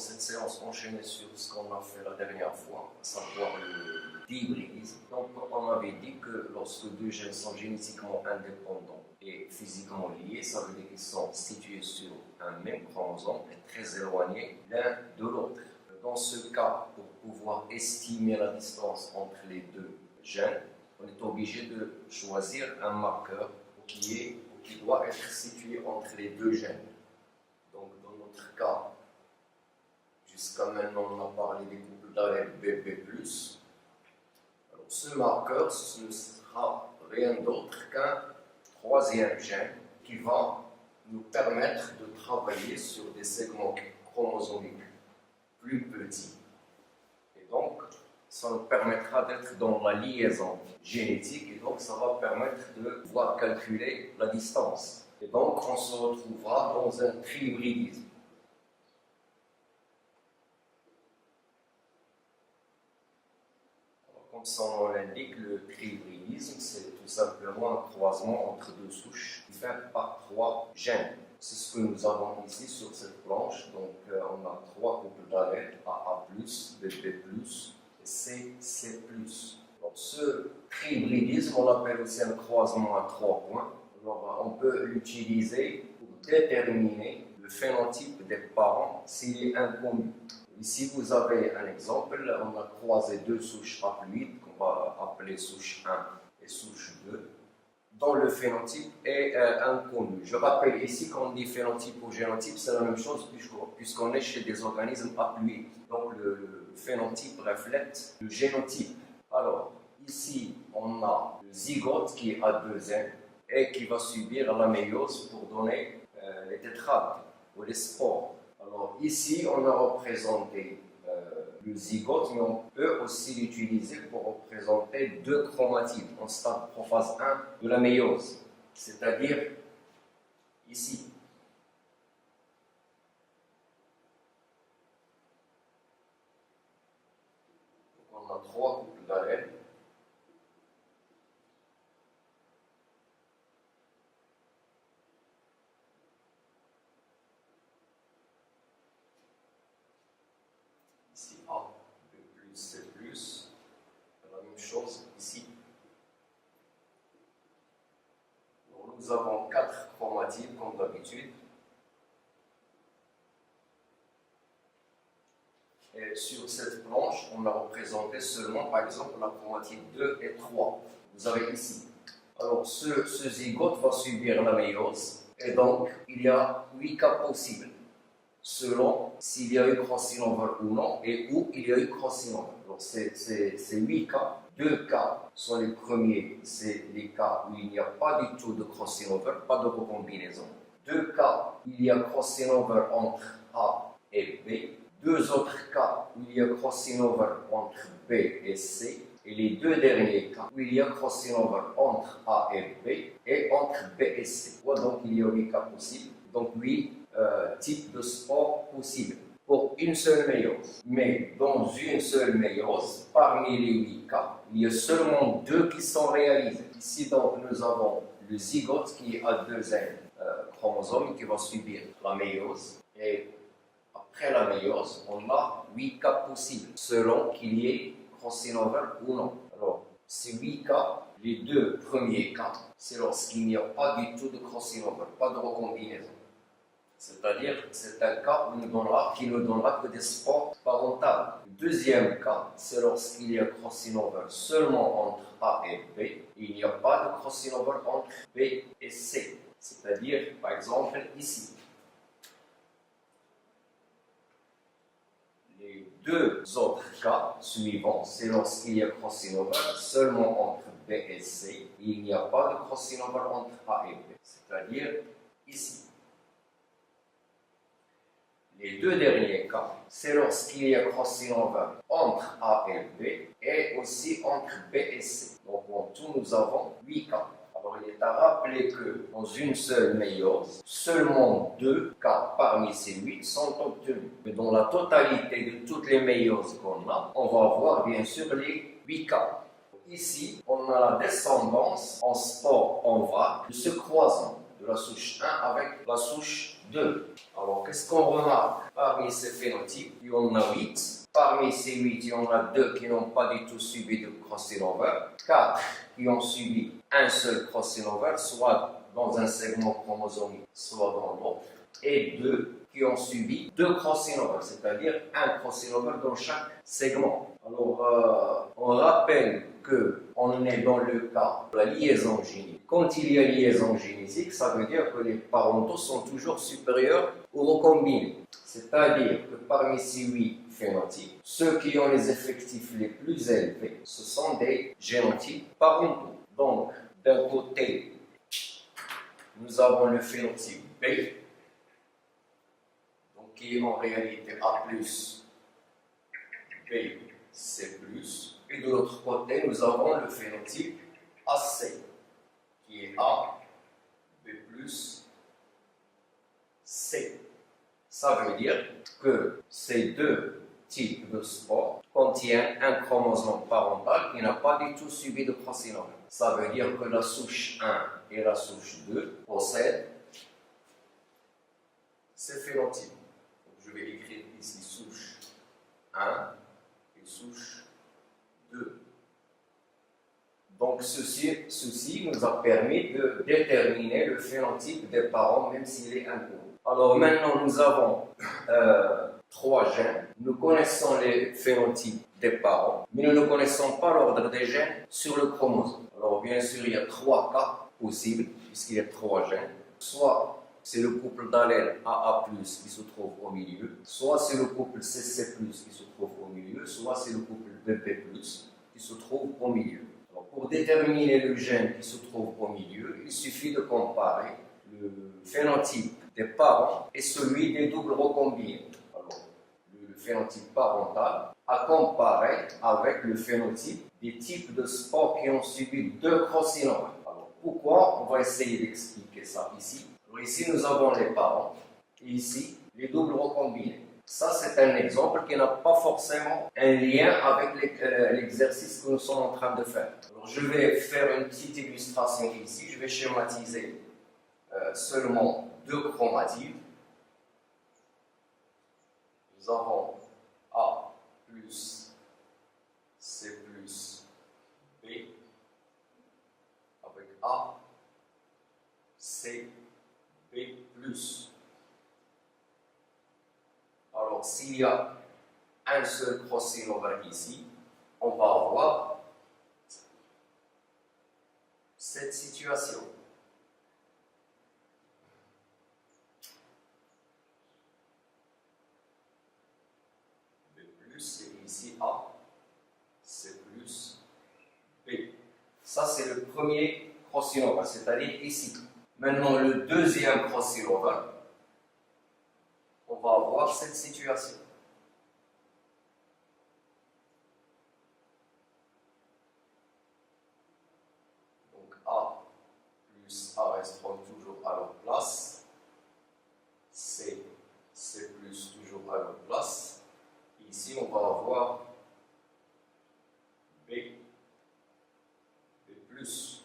cette séance enchaîner sur ce qu'on a fait la dernière fois, à savoir le dihybridisme. Donc, on avait dit que lorsque deux gènes sont génétiquement indépendants et physiquement liés, ça veut dire qu'ils sont situés sur un même chromosome et très éloignés l'un de l'autre. Dans ce cas, pour pouvoir estimer la distance entre les deux gènes, on est obligé de choisir un marqueur qui doit être situé entre les deux gènes. Donc, dans notre cas, jusqu'à maintenant, on a parlé des couples d'allèles BB+. Alors, ce marqueur, ce ne sera rien d'autre qu'un troisième gène qui va nous permettre de travailler sur des segments chromosomiques plus petits. Et donc, ça nous permettra d'être dans la liaison génétique et donc ça va permettre de pouvoir calculer la distance. Et donc, on se retrouvera dans un trihybridisme. Comme son nom l'indique, le trihybridisme, c'est tout simplement un croisement entre deux souches faites par trois gènes. C'est ce que nous avons ici sur cette planche. Donc, on a trois couples d'allèles, AA+, BB+, et CC+. Donc, ce trihybridisme, on l'appelle aussi un croisement à trois points. Alors, on peut l'utiliser pour déterminer le phénotype des parents s'il est inconnu. Ici, vous avez un exemple. On a croisé deux souches haploïdes qu'on va appeler souche 1 et souche 2, dont le phénotype est inconnu. Je rappelle ici qu'on dit phénotype ou génotype, c'est la même chose puisqu'on est chez des organismes haploïdes. Donc le phénotype reflète le génotype. Alors, ici, on a le zygote qui est à 2 N et qui va subir la méiose pour donner les tétrades ou les spores. Alors ici, on a représenté le zygote, mais on peut aussi l'utiliser pour représenter deux chromatides en stade prophase 1 de la méiose, c'est-à-dire ici. Donc on a trois couples d'allèles. Ici A, B+, C+, la même chose ici. Donc, nous avons 4 chromatides comme d'habitude. Et sur cette planche, on a représenté seulement, par exemple, la chromatide 2 et 3. Vous avez ici. Alors, ce zygote va subir la méiose, et donc il y a 8 cas possibles, selon s'il y a eu crossing over ou non, et où il y a eu crossing over. Donc, c'est 8 cas. 2 cas sont les premiers, c'est les cas où il n'y a pas du tout de crossing over, pas de recombinaison. 2 cas, il y a crossing over entre A et B. 2 autres cas où il y a crossing over entre B et C. Et les 2 derniers cas où il y a crossing over entre A et B et entre B et C. Donc, il y a 8 cas possibles. Donc, 8 types de spores possibles pour une seule méiose. Mais dans une seule méiose, parmi les 8 cas, il y a seulement 2 qui sont réalisés. Ici, donc, nous avons le zygote qui est à 2 N chromosomes qui va subir la méiose. Et après la méiose, on a 8 cas possibles selon qu'il y ait crossing over ou non. Alors, ces 8 cas, les 2 premiers cas, c'est lorsqu'il n'y a pas du tout de crossing over, pas de recombinaison. C'est-à-dire, c'est un cas qui ne donnera que des spores parentales. Le deuxième cas, c'est lorsqu'il y a crossing over seulement entre A et B, et il n'y a pas de crossing over entre B et C. C'est-à-dire, par exemple, ici. Les 2 autres cas suivants, c'est lorsqu'il y a crossing over seulement entre B et C, et il n'y a pas de crossing over entre A et B. C'est-à-dire, ici. Les 2 derniers cas, c'est lorsqu'il y a crossing over entre A et B et aussi entre B et C. Donc en tout, nous avons 8 cas. Alors il est à rappeler que dans une seule méiose, seulement 2 cas parmi ces 8 sont obtenus. Mais dans la totalité de toutes les méioses qu'on a, on va avoir bien sûr les 8 cas. Ici, on a la descendance en spore en vague de ce croisement. de la souche 1 avec la souche 2. Alors, qu'est-ce qu'on remarque parmi ces phénotypes? Il y en a 8. Parmi ces 8, il y en a 2 qui n'ont pas du tout subi de crossing over, 4 qui ont subi un seul crossing over, soit dans un segment chromosomique, soit dans l'autre, et 2 qui ont subi 2 crossing over, c'est-à-dire un crossing over dans chaque segment. Alors, on rappelle qu'on est dans le cas de la liaison génétique. Quand il y a liaison génétique, ça veut dire que les parentaux sont toujours supérieurs aux recombinés. C'est-à-dire que parmi ces 8 phénotypes, ceux qui ont les effectifs les plus élevés, ce sont des génotypes parentaux. Donc, d'un côté, nous avons le phénotype B, donc qui est en réalité A+, B, C+, et de l'autre côté, nous avons le phénotype AC, qui est A, B+, C. Ça veut dire que ces deux types de spores contiennent un chromosome parental qui n'a pas du tout subi de crossing over. Ça veut dire que la souche 1 et la souche 2 possèdent ces phénotypes. Donc, je vais écrire ici souche 1 et souche 2. Donc ceci nous a permis de déterminer le phénotype des parents, même s'il est inconnu. Alors maintenant, nous avons 3 gènes. Nous connaissons les phénotypes des parents, mais nous ne connaissons pas l'ordre des gènes sur le chromosome. Alors bien sûr, il y a 3 cas possibles, puisqu'il y a 3 gènes. Soit c'est le couple d'allèles AA+, qui se trouve au milieu, soit c'est le couple CC+, qui se trouve au milieu, soit c'est le couple BP+, qui se trouve au milieu. Alors, pour déterminer le gène qui se trouve au milieu, il suffit de comparer le phénotype des parents et celui des doubles recombinés. Alors, le phénotype parental à comparer avec le phénotype des types de spores qui ont subi 2 crossing over. Alors, pourquoi? On va essayer d'expliquer ça ici. Alors, ici, nous avons les parents et ici, les doubles recombinés. Ça, c'est un exemple qui n'a pas forcément un lien avec l'exercice que nous sommes en train de faire. Alors, je vais faire une petite illustration ici. Je vais schématiser seulement 2 chromatides. Nous avons A plus C plus B avec A, C, B plus. Alors, s'il y a un seul crossing over ici, on va avoir cette situation. B plus, et ici A, C plus, B. Ça, c'est le premier crossing over, c'est-à-dire ici. Maintenant, le deuxième crossing over, on va avoir cette situation. Donc A plus A resteront toujours à leur place. C, C plus toujours à leur place. Ici, on va avoir B, B plus.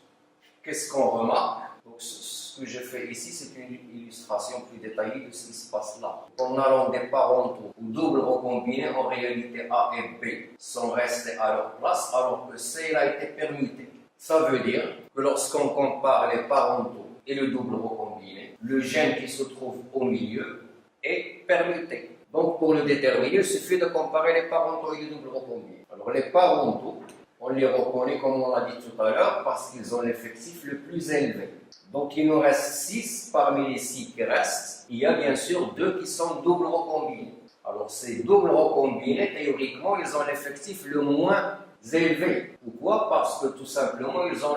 Qu'est-ce qu'on remarque? Donc, ce que j'ai fait ici, c'est une illustration plus détaillée de ce qui se passe là. En allant des parentaux ou doubles recombinés, en réalité A et B sont restés à leur place, alors que C a été permuté. Ça veut dire que lorsqu'on compare les parentaux et le double recombiné, le gène qui se trouve au milieu est permuté. Donc, pour le déterminer, il suffit de comparer les parentaux et les doubles recombinés. Alors, les parentaux, on les reconnaît, comme on l'a dit tout à l'heure, parce qu'ils ont l'effectif le plus élevé. Donc, il nous reste 6 parmi les 6 qui restent. Il y a bien sûr 2 qui sont doubles recombinés. Alors, ces doubles recombinés, théoriquement, ils ont l'effectif le moins élevé. Pourquoi? Parce que tout simplement, ils ont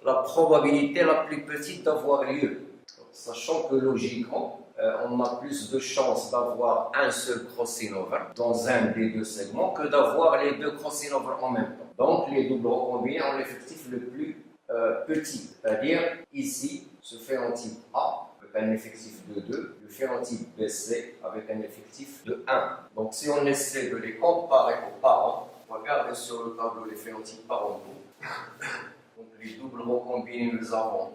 la probabilité la plus petite d'avoir lieu. Sachant que logiquement, on a plus de chances d'avoir un seul crossing over dans un des 2 segments que d'avoir les 2 crossing over en même temps. Donc, les doubles recombinés ont l'effectif le plus petit, c'est-à-dire ici, ce phénotype A avec un effectif de 2, le phénotype BC avec un effectif de 1. Donc, si on essaie de les comparer aux parents, on va regarder sur le tableau les phénotypes parentaux. Donc, les doubles recombinés, nous avons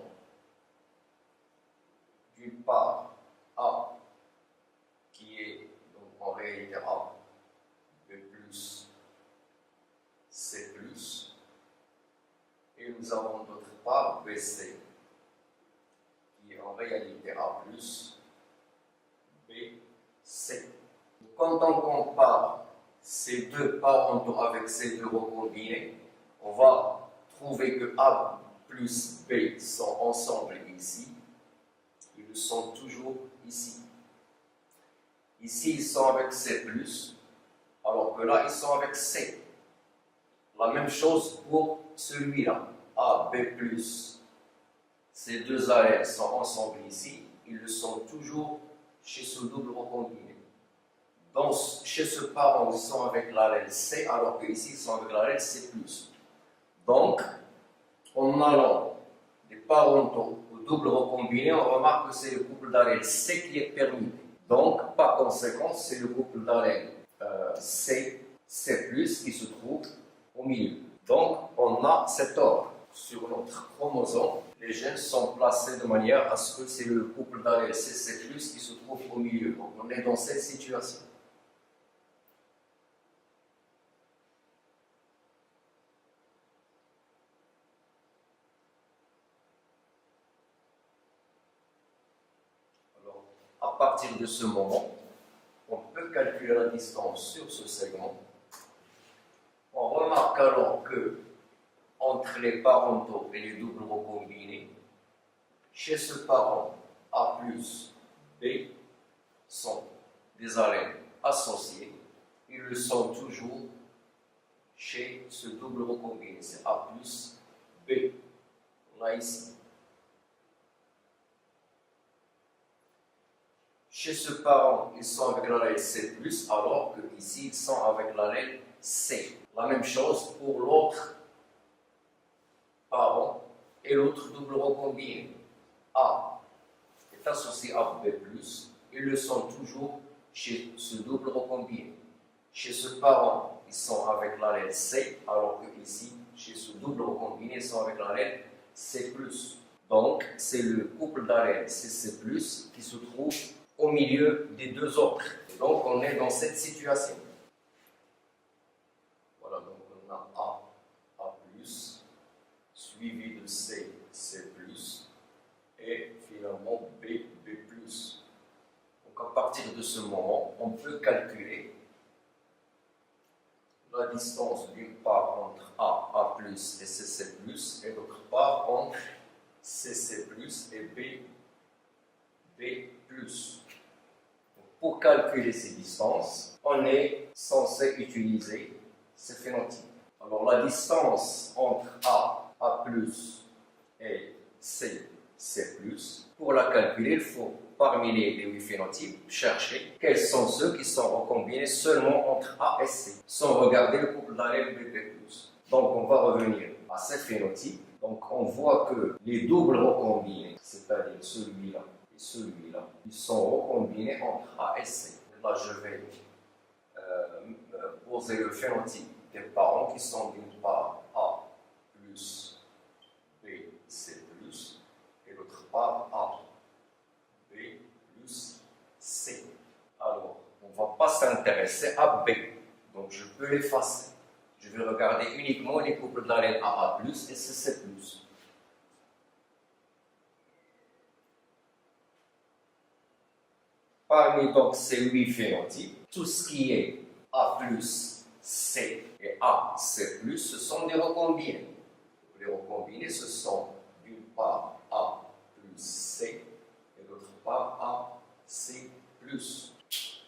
d'une part A, qui est donc en réalité A, B plus, C plus, et nous avons d'autre part BC, qui est en réalité A plus, B, C. Quand on compare ces deux parentaux avec ces deux recombinés, on va trouver que A plus B sont ensemble ici. Ils le sont toujours ici. Ici, ils sont avec C+, alors que là, ils sont avec C. La même chose pour celui-là. A, B+, ces deux allèles sont ensemble ici. Ils le sont toujours chez ce double recombiné. Donc, chez ce parent, ils sont avec l'allèle C, alors qu'ici, ils sont avec l'allèle C+. Donc, en allant des parentaux au double recombiné, on remarque que c'est le couple d'allèles C qui est permis. Donc, par conséquent, c'est le couple d'allèles C, C+, qui se trouve au milieu. Donc, on a cet ordre. Sur notre chromosome, les gènes sont placés de manière à ce que c'est le couple d'allèles C, C+, qui se trouve au milieu. Donc, on est dans cette situation. À partir de ce moment, on peut calculer la distance sur ce segment. On remarque alors que entre les parentaux et les doubles recombinés, chez ce parent A plus B sont des allèles associés. Ils le sont toujours chez ce double recombiné. C'est A plus B. On a ici. Chez ce parent, ils sont avec l'allèle C+, alors qu'ici, ils sont avec l'allèle C. La même chose pour l'autre parent et l'autre double recombiné. A est associé à B+, ils le sont toujours chez ce double recombiné. Chez ce parent, ils sont avec l'allèle C, alors qu'ici, chez ce double recombiné, ils sont avec l'allèle C+. Donc, c'est le couple d'allèles C+, qui se trouve au milieu des deux autres. Et donc, on est dans cette situation. Voilà, donc on a A+, suivi de C, C+, et finalement B, B+. Donc, à partir de ce moment, on peut calculer la distance d'une part entre A+, et C+, et d'autre part entre C+, et B, B+. Pour calculer ces distances, on est censé utiliser ces phénotypes. Alors la distance entre A+, et C+, pour la calculer, il faut, parmi les 8 phénotypes, chercher quels sont ceux qui sont recombinés seulement entre A et C, sans regarder le couple d'allèles BP+. Donc on va revenir à ces phénotypes. Donc on voit que les doubles recombinés, c'est-à-dire celui-là, celui-là, ils sont recombinés entre A et C. Là, je vais poser le phénotype des parents qui sont d'une part A plus B, C plus, et d'autre part A, B plus C. Alors, on ne va pas s'intéresser à B, donc je peux l'effacer. Je vais regarder uniquement les couples d'allèles A plus et C plus. Parmi donc ces 8 phénotypes, tout ce qui est A plus C et A, C plus, ce sont des recombinés. Les recombinés, ce sont d'une part A plus C et d'autre part A, C plus.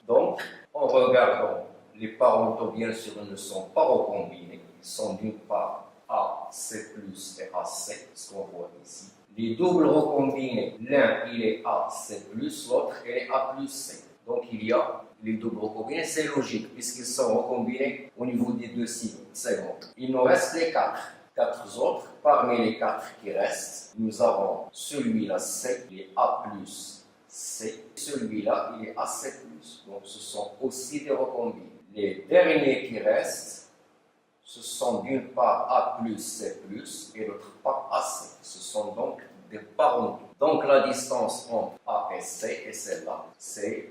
Donc, en regardant les parentaux, bien sûr, ne sont pas recombinés. Ils sont d'une part A, C plus et A, C, ce qu'on voit ici. Les doubles recombinés, l'un il est A, C+, l'autre il est A plus C. Donc il y a les doubles recombinés, c'est logique, puisqu'ils sont recombinés au niveau des deux segments. Il nous reste les quatre autres. Parmi les 4 qui restent, nous avons celui-là C, il est A plus C. Celui-là, il est A, C+. Donc ce sont aussi des recombinés. Les derniers qui restent, ce sont d'une part A plus C plus et d'autre part AC. Ce sont donc des parentaux. Donc la distance entre A et C est celle-là. C'est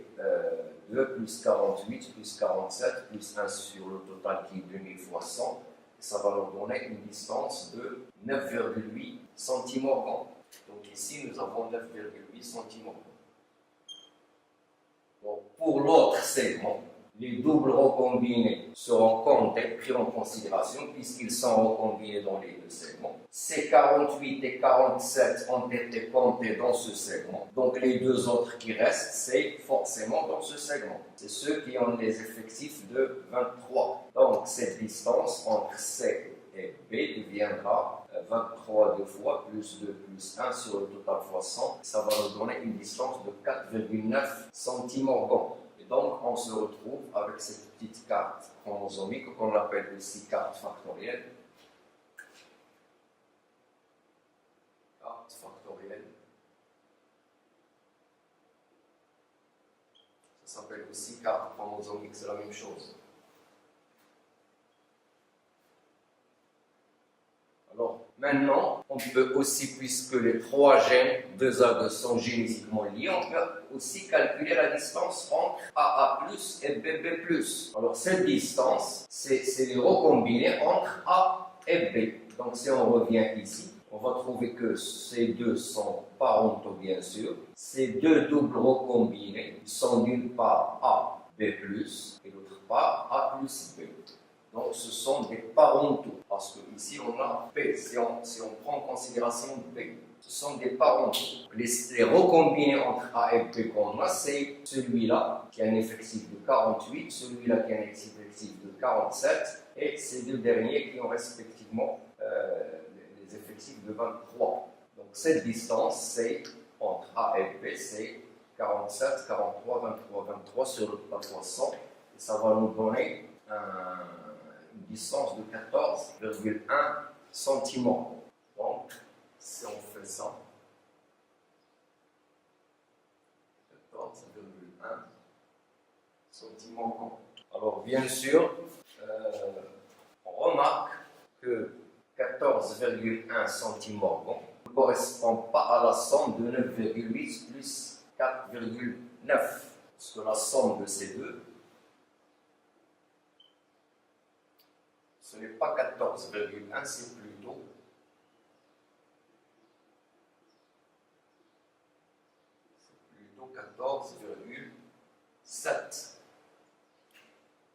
2 plus 48 plus 47 plus 1 sur le total qui est 2000 fois 100. Et ça va nous donner une distance de 9,8 centimorgans. Donc ici, nous avons 9,8 centimorgans. Donc, pour l'autre segment, les doubles recombinés seront comptés, pris en considération, puisqu'ils sont recombinés dans les deux segments. Ces 48 et 47 ont été comptés dans ce segment. Donc les deux autres qui restent, c'est forcément dans ce segment. C'est ceux qui ont les effectifs de 23. Donc cette distance entre C et B deviendra 23 deux fois, plus 2 plus 1 sur le total fois 100. Ça va nous donner une distance de 4,9 centimorgans. Et donc, on se retrouve avec cette petite carte chromosomique qu'on appelle aussi carte factorielle. Carte factorielle. Ça s'appelle aussi carte chromosomique, c'est la même chose. Alors, maintenant, on peut aussi, puisque les trois gènes 2A2 sont génétiquement liés, on peut aussi calculer la distance entre AA+, et BB+. Alors, cette distance, c'est les recombinés entre A et B. Donc, si on revient ici, on va trouver que ces deux sont parentaux, bien sûr. Ces deux doubles recombinés sont d'une part A, B+, et d'autre part A plus B. Donc, ce sont des parentaux, parce qu'ici, on a P. Si on prend en considération B, ce sont des parentaux. Les recombinés entre A et B qu'on a, c'est celui-là qui a un effectif de 48, celui-là qui a un effectif de 47, et ces deux derniers qui ont respectivement les effectifs de 23. Donc, cette distance, c'est entre A et B, c'est 47, 43, 23, 23 sur le total fois 100, et ça va nous donner une distance de 14,1 centimorgans. Donc, si on fait ça, 14,1 centimorgans. Alors, bien sûr, on remarque que 14,1 centimorgans ne correspond pas à la somme de 9,8 plus 4,9, parce que la somme de ces deux, ce n'est pas 14,1, c'est plutôt 14,7.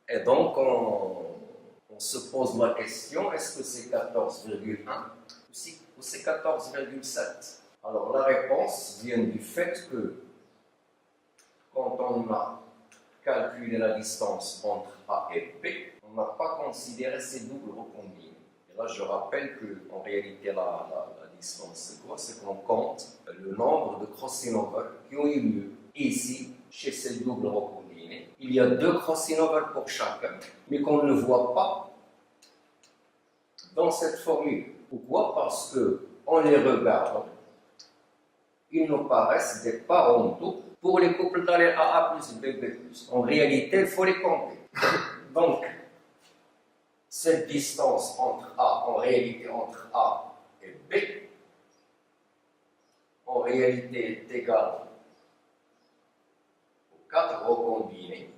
Et donc, on se pose la question, est-ce que c'est 14,1 ou c'est 14,7? Alors, la réponse vient du fait que quand on a calculé la distance entre A et B, on n'a pas considéré ces doubles recombinés. Et là, je rappelle qu'en réalité, la distance, c'est quoi? C'est qu'on compte le nombre de cross-synovals qui ont eu lieu ici, chez ces doubles recombinés. Il y a 2 cross-synovals pour chacun, mais qu'on ne voit pas dans cette formule. Pourquoi? Parce qu'en les regardant, ils nous paraissent des parentaux pour les couples d'allèles AA plus BB+. En réalité, il faut les compter. Donc, cette distance entre A, en réalité entre A et B, en réalité est égale aux 4 recombinés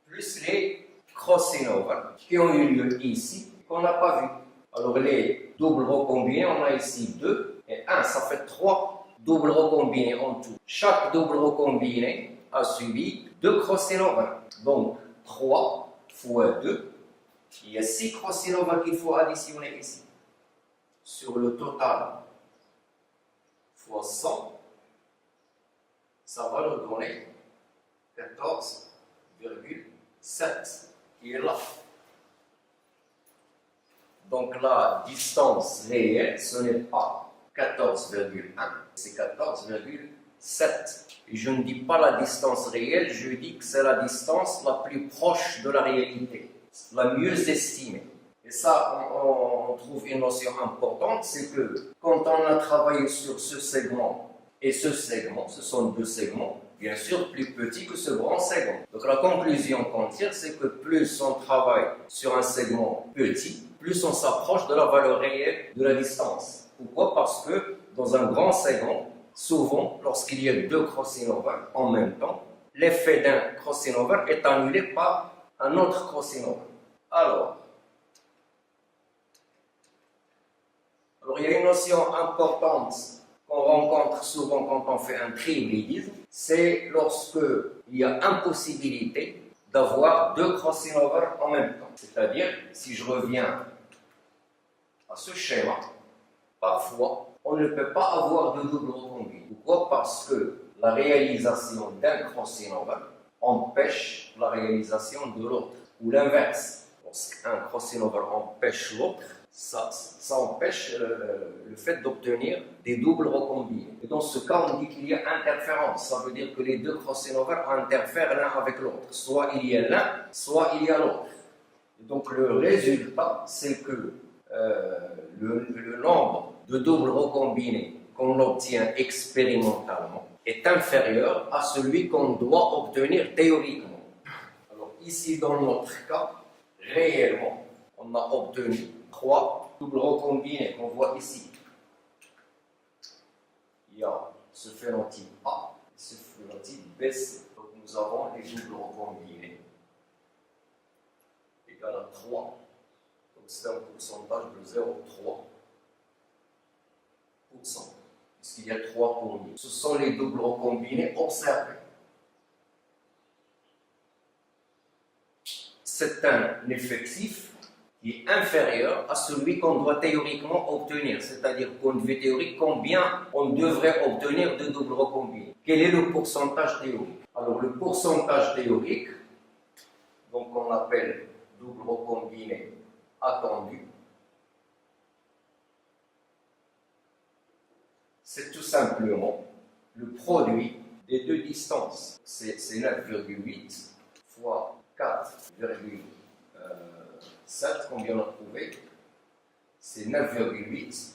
plus les cross-synovals qui ont eu lieu ici, qu'on n'a pas vu. Alors les doubles recombinés, on a ici 2 et 1, ça fait 3 doubles recombinés en tout. Chaque double recombiné a subi 2 cross-synovals. Donc 3 fois 2, il y a 6 cross-synovals qu'il faut additionner ici. Sur le total fois 100, ça va nous donner 14,7 qui est là. Donc la distance réelle, ce n'est pas 14,1, c'est 14,7. Et je ne dis pas la distance réelle, je dis que c'est la distance la plus proche de la réalité, la mieux estimée. Et ça, on trouve une notion importante, c'est que quand on a travaillé sur ce segment et ce segment, ce sont 2 segments, bien sûr plus petits que ce grand segment. Donc la conclusion qu'on tire, c'est que plus on travaille sur un segment petit, plus on s'approche de la valeur réelle de la distance. Pourquoi? Parce que dans un grand segment, souvent, lorsqu'il y a deux crossing over en même temps, l'effet d'un crossing over est annulé par un autre crossing over. Alors, il y a une notion importante qu'on rencontre souvent quand on fait un tri-hybridisme, c'est lorsque il y a impossibilité d'avoir deux crossing over en même temps. C'est-à-dire, si je reviens à ce schéma, parfois, on ne peut pas avoir de double recombiné. Pourquoi? Parce que la réalisation d'un crossing over empêche la réalisation de l'autre, ou l'inverse. Lorsqu'un crossing over empêche l'autre, ça empêche le fait d'obtenir des doubles recombinés. Et dans ce cas, on dit qu'il y a interférence. Ça veut dire que les deux crossing over interfèrent l'un avec l'autre. Soit il y a l'un, soit il y a l'autre. Donc le résultat, c'est que le nombre de doubles recombinés qu'on obtient expérimentalement est inférieur à celui qu'on doit obtenir théoriquement. Alors ici, dans notre cas, réellement, on a obtenu 3 doubles recombinés qu'on voit ici. Il y a ce phénotype A et ce phénotype B. Donc nous avons les doubles recombinés égal à 3. Donc c'est un pourcentage de 0,3%. Puisqu'il y a 3 pour 1000. Ce sont les doubles recombinés observés. C'est un effectif qui est inférieur à celui qu'on doit théoriquement obtenir. C'est-à-dire, point de vue théorique, combien on devrait obtenir de doubles recombinés. Quel est le pourcentage théorique? Alors, le pourcentage théorique, donc on appelle double recombiné attendu, c'est tout simplement le produit des deux distances. C'est 9,8 fois 4,7 qu'on vient de trouver. C'est 9,8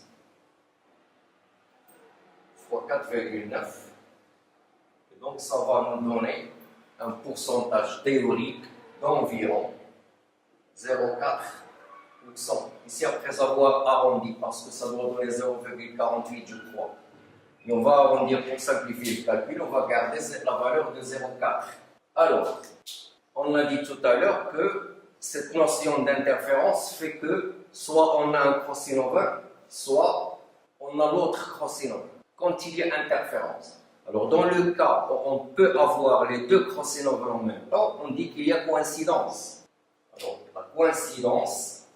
fois 4,9. Et donc ça va nous donner un pourcentage théorique d'environ 0,4%. Ici, après avoir arrondi, parce que ça doit donner 0,48, je crois. Et on va arrondir pour simplifier le calcul, on va garder la valeur de 0,4. Alors, on a dit tout à l'heure que cette notion d'interférence fait que soit on a un crossing over, soit on a l'autre crossing over. Quand il y a interférence. Alors, dans le cas où on peut avoir les deux crossing over en même temps, on dit qu'il y a coïncidence. Alors, la coïncidence,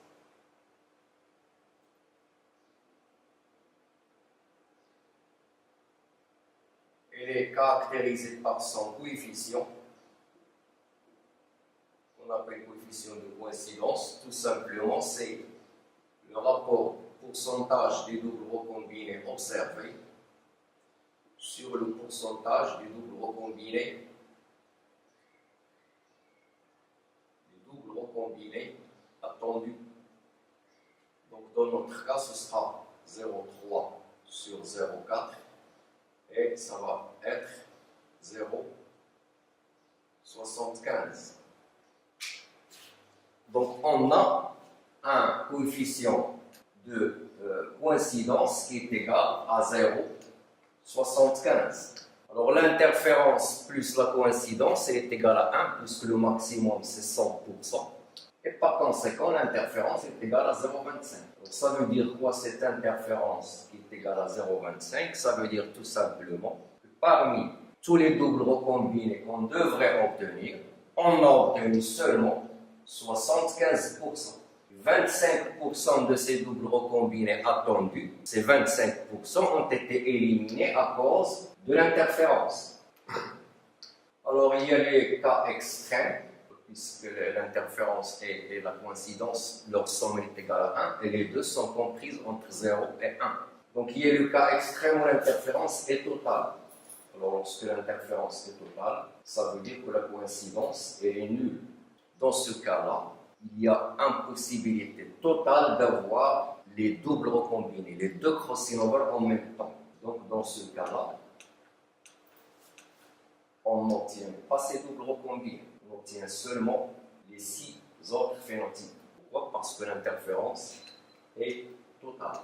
elle est caractérisée par son coefficient, qu'on appelle coefficient de coïncidence. Tout simplement, c'est le rapport pourcentage des doubles recombinés observés sur le pourcentage des doubles recombinés attendus. Donc, dans notre cas, ce sera 0,3 sur 0,4 et ça va être 0,75. Donc, on a un coefficient de coïncidence qui est égal à 0,75. Alors, l'interférence plus la coïncidence est égale à 1, puisque le maximum c'est 100%. Et par conséquent, l'interférence est égale à 0,25. Donc, ça veut dire quoi cette interférence qui est égale à 0,25? Ça veut dire tout simplement que parmi tous les doubles recombinés qu'on devrait obtenir, on a obtenu seulement 75%. 25% de ces doubles recombinés attendus, ces 25% ont été éliminés à cause de l'interférence. Alors, il y a les cas extrêmes, puisque l'interférence et la coïncidence, leur somme est égale à 1, et les deux sont comprises entre 0 et 1. Donc, il y a le cas extrême où l'interférence est totale. Alors, lorsque l'interférence est totale, ça veut dire que la coïncidence est nulle. Dans ce cas-là, il y a impossibilité totale d'avoir les doubles recombinés, les deux crossing over en même temps. Donc, dans ce cas-là, on n'obtient pas ces doubles recombinés. On obtient seulement les 6 autres phénotypes. Pourquoi? Parce que l'interférence est totale.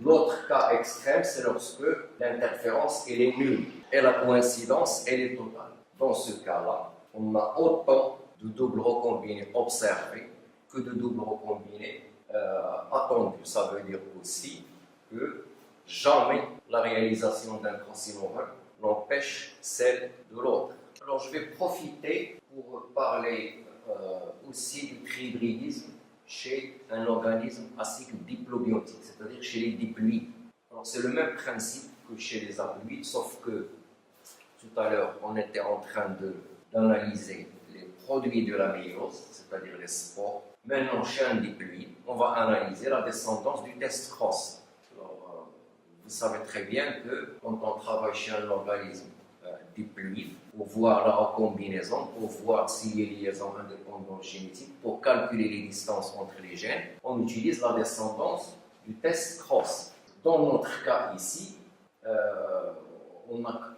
L'autre cas extrême, c'est lorsque l'interférence elle est nulle et la coïncidence elle est totale. Dans ce cas-là, on a autant de doubles recombinés observés que de doubles recombinés attendus. Ça veut dire aussi que jamais la réalisation d'un crossover n'empêche celle de l'autre. Alors je vais profiter pour parler aussi du trihybridisme chez un organisme à cycle diplobiontique, c'est-à-dire chez les diploïdes. Alors c'est le même principe que chez les haploïdes, sauf que tout à l'heure on était en train d'analyser les produits de la méiose, c'est-à-dire les spores. Maintenant chez un diploïde, on va analyser la descendance du test cross. Alors, vous savez très bien que quand on travaille chez un organisme diploïde, pour voir la recombinaison, pour voir s'il y a liaison indépendante génétique, pour calculer les distances entre les gènes, on utilise la descendance du test cross. Dans notre cas ici,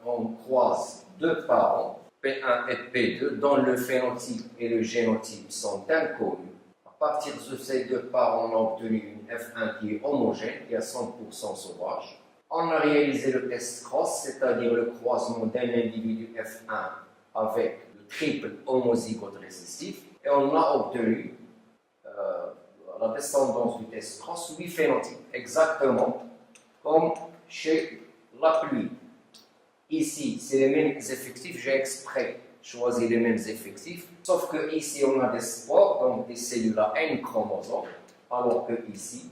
on croise deux parents, P1 et P2, dont le phénotype et le génotype sont inconnus. À partir de ces deux parents, on a obtenu une F1 qui est homogène, qui est à 100% sauvage. On a réalisé le test cross, c'est-à-dire le croisement d'un individu F1 avec le triple homozygote récessif, et on a obtenu la descendance du test cross 8 phénotypes, exactement comme chez la pluie. Ici, c'est les mêmes effectifs, j'ai exprès choisi les mêmes effectifs, sauf que ici on a des spores, donc des cellules à N chromosomes, alors que ici,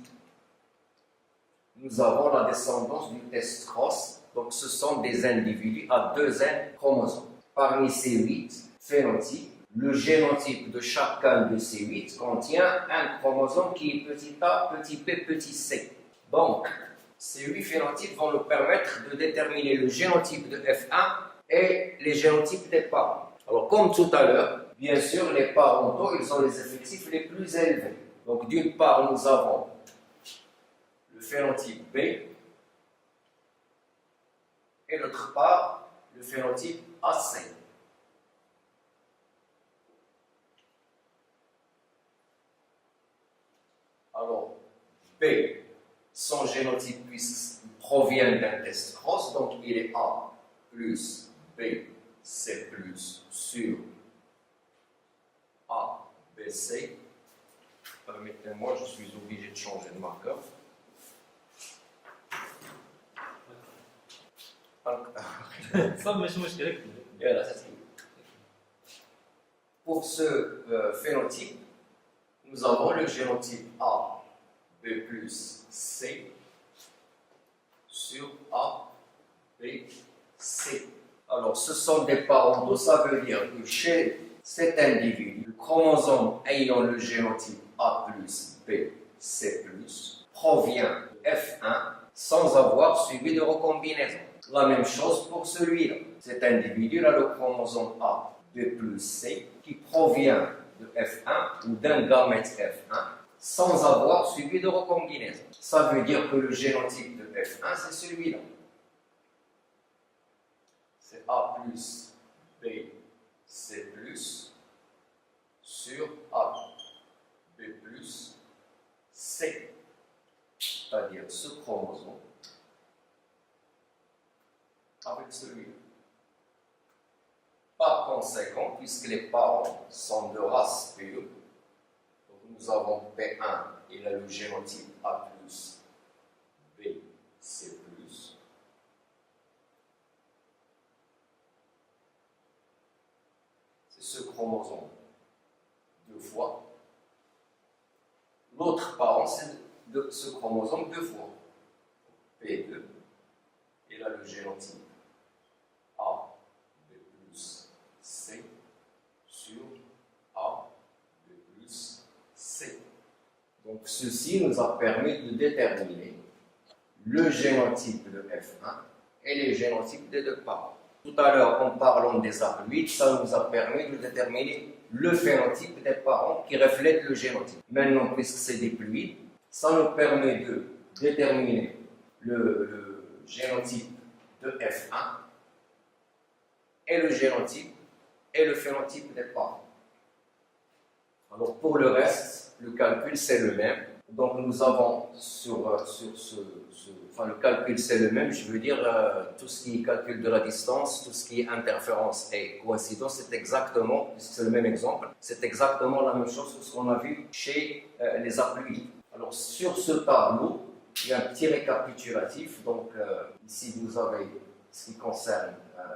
nous avons la descendance du test cross, donc ce sont des individus à 2N chromosomes. Parmi ces 8 phénotypes, le génotype de chacun de ces 8 contient un chromosome qui est petit a, petit p, petit c. Donc, ces 8 phénotypes vont nous permettre de déterminer le génotype de F1 et les génotypes des parents. Alors, comme tout à l'heure, bien sûr, les parentaux, ils ont les effectifs les plus élevés. Donc, d'une part, nous avons le phénotype B, et d'autre part, le phénotype AC. Alors, B, son génotype provient d'un test cross, donc il est A plus B, C plus sur A, B, C. Permettez-moi, je suis obligé de changer de marqueur. Pour ce phénotype, nous avons le génotype A, B plus C sur A, B, C. Alors, ce sont des parentaux, ça veut dire que chez cet individu, le chromosome ayant le génotype A plus, B, C plus, provient de F1 sans avoir suivi de recombinaison. La même chose pour celui-là. Cet individu a le chromosome A, B plus C, qui provient de F1 ou d'un gamète F1 sans avoir suivi de recombinaison. Ça veut dire que le génotype de F1, c'est celui-là. C'est A plus B, C plus sur A, B plus C. C'est-à-dire ce chromosome avec celui-là. Par conséquent, puisque les parents sont de race PE, donc nous avons P1, il a le génotype A+, B, C+. C'est ce chromosome deux fois. L'autre parent, c'est de ce chromosome deux fois. P2, il a le génotype A, B plus C sur A, B plus C. Donc ceci nous a permis de déterminer le génotype de F1 et les génotypes des deux parents. Tout à l'heure, en parlant des haploïdes, ça nous a permis de déterminer le phénotype des parents qui reflète le génotype. Maintenant, puisque c'est des fluides, ça nous permet de déterminer le génotype de F1 et le génotype et le phénotype des parents. Alors pour le reste, le calcul c'est le même. Donc nous avons le calcul c'est le même, je veux dire tout ce qui est calcul de la distance, tout ce qui est interférence et coïncidence, c'est exactement, c'est le même exemple, c'est exactement la même chose que ce qu'on a vu chez les apluies. Alors sur ce tableau, il y a un petit récapitulatif. Donc ici vous avez ce qui concerne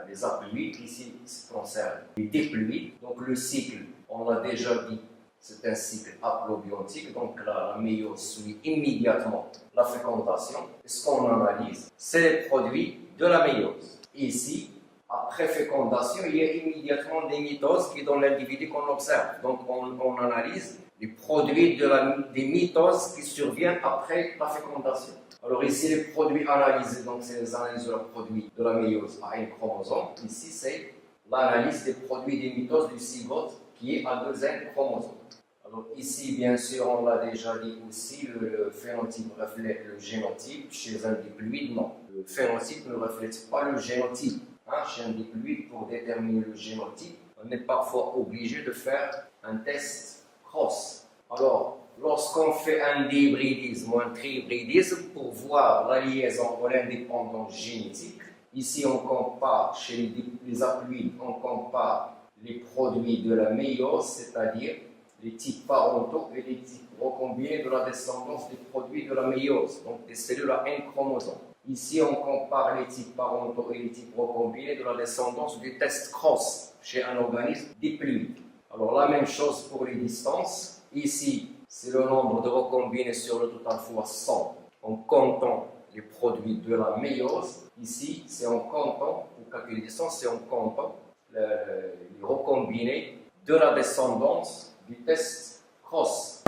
les apluies, ici ce qui concerne les dépluies. Donc le cycle, on l'a déjà dit, c'est un cycle haplobiontique, donc la méiose suit immédiatement la fécondation. Et ce qu'on analyse, c'est les produits de la méiose. Ici, après fécondation, il y a immédiatement des mitoses qui est dans l'individu qu'on observe. Donc on analyse les produits des mitoses qui surviennent après la fécondation. Alors ici, les produits analysés, donc c'est les analyses de la produit de la méiose à un chromosome. Ici, c'est l'analyse des produits des mitoses du zygote qui est à 2N chromosomes. Alors ici, bien sûr, on l'a déjà dit aussi, le phénotype reflète le génotype. Chez un diploïde, non. Le phénotype ne reflète pas le génotype. Chez un diploïde, pour déterminer le génotype, on est parfois obligé de faire un test cross. Alors, lorsqu'on fait un dihybridisme ou un trihybridisme pour voir la liaison ou l'indépendance génétique, ici on compare, chez les apluides, on compare les produits de la méiose, c'est-à-dire les types parentaux et les types recombinés de la descendance des produits de la méiose, donc des cellules à N chromosomes. Ici, on compare les types parentaux et les types recombinés de la descendance du test cross chez un organisme diploïde. Alors, la même chose pour les distances. Ici, c'est le nombre de recombinés sur le total fois 100 en comptant les produits de la méiose. Ici, c'est en comptant, pour calculer les distances, c'est en comptant les recombinés de la descendance du test cross.